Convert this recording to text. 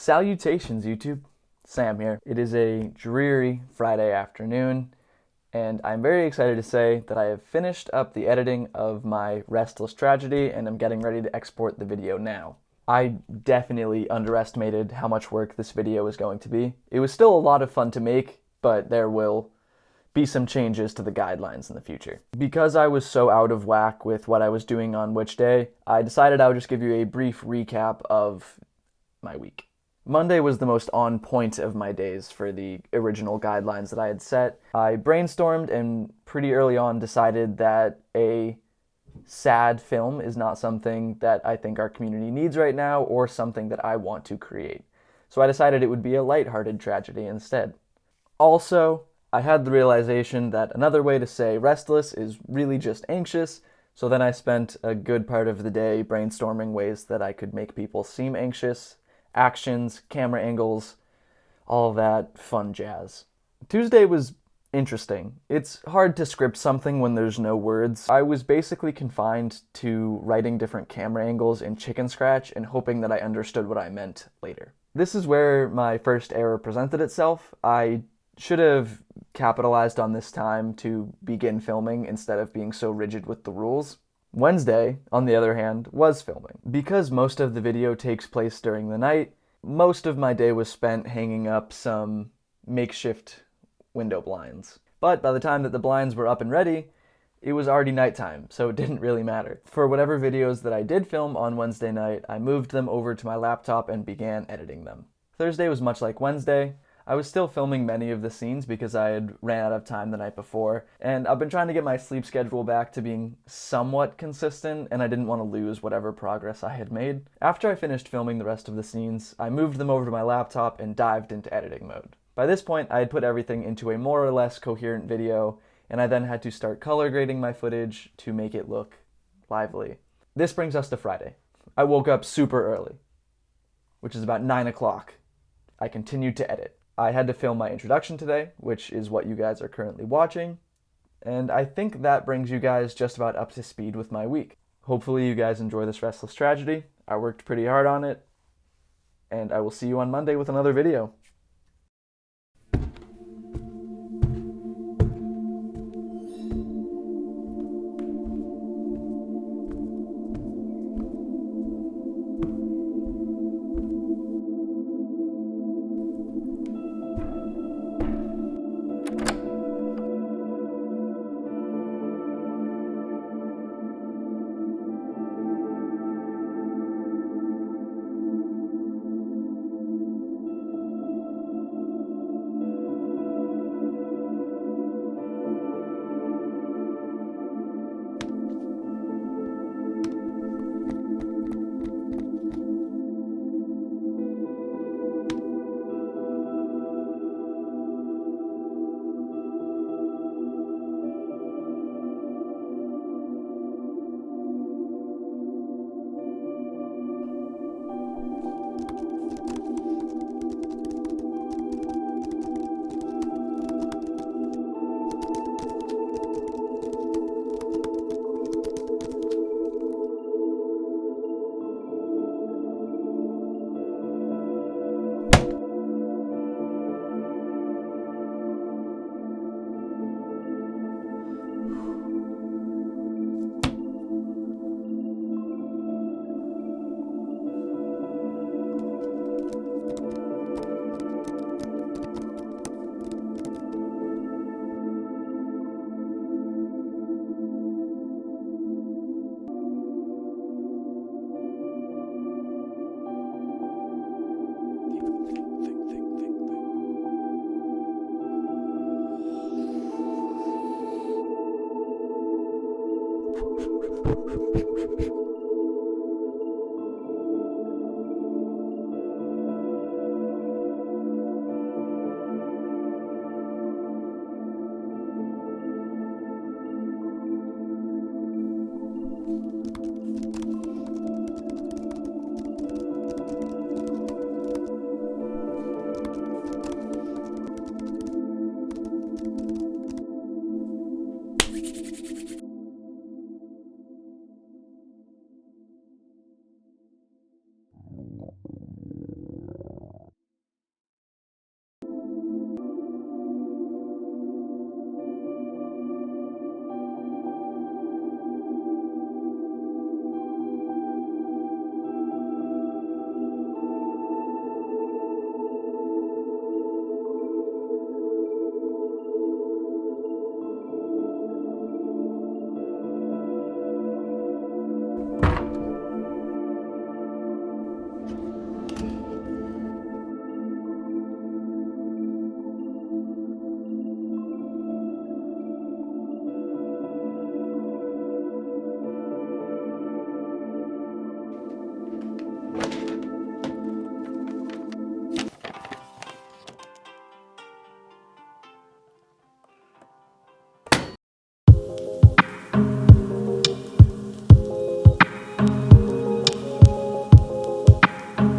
Salutations, YouTube. Sam here. It is a dreary Friday afternoon, and I'm very excited to say that I have finished up the editing of my Restless tragedy and I'm getting ready to export the video now. I definitely underestimated how much work this video was going to be. It was still a lot of fun to make, but there will be some changes to the guidelines in the future. Because I was so out of whack with what I was doing on which day, I decided I would just give you a brief recap of my week. Monday was the most on point of my days for the original guidelines that I had set. I brainstormed and pretty early on decided that a sad film is not something that I think our community needs right now or something that I want to create. So I decided it would be a lighthearted tragedy instead. Also, I had the realization that another way to say restless is really just anxious, so then I spent a good part of the day brainstorming ways that I could make people seem anxious, actions, camera angles, all that fun jazz. Tuesday was interesting. It's hard to script something when there's no words. I was basically confined to writing different camera angles in Chicken Scratch and hoping that I understood what I meant later. This is where my first error presented itself. I should have capitalized on this time to begin filming instead of being so rigid with the rules. Wednesday, on the other hand, was filming. Because most of the video takes place during the night, most of my day was spent hanging up some makeshift window blinds. But by the time that the blinds were up and ready, it was already nighttime, so it didn't really matter. For whatever videos that I did film on Wednesday night, I moved them over to my laptop and began editing them. Thursday was much like Wednesday. I was still filming many of the scenes because I had ran out of time the night before, and I've been trying to get my sleep schedule back to being somewhat consistent, and I didn't want to lose whatever progress I had made. After I finished filming the rest of the scenes, I moved them over to my laptop and dived into editing mode. By this point, I had put everything into a more or less coherent video, and I then had to start color grading my footage to make it look lively. This brings us to Friday. I woke up super early, which is about 9 o'clock. I continued to edit. I had to film my introduction today, which is what you guys are currently watching, and I think that brings you guys just about up to speed with my week. Hopefully you guys enjoy this Restless tragedy. I worked pretty hard on it, and I will see you on Monday with another video.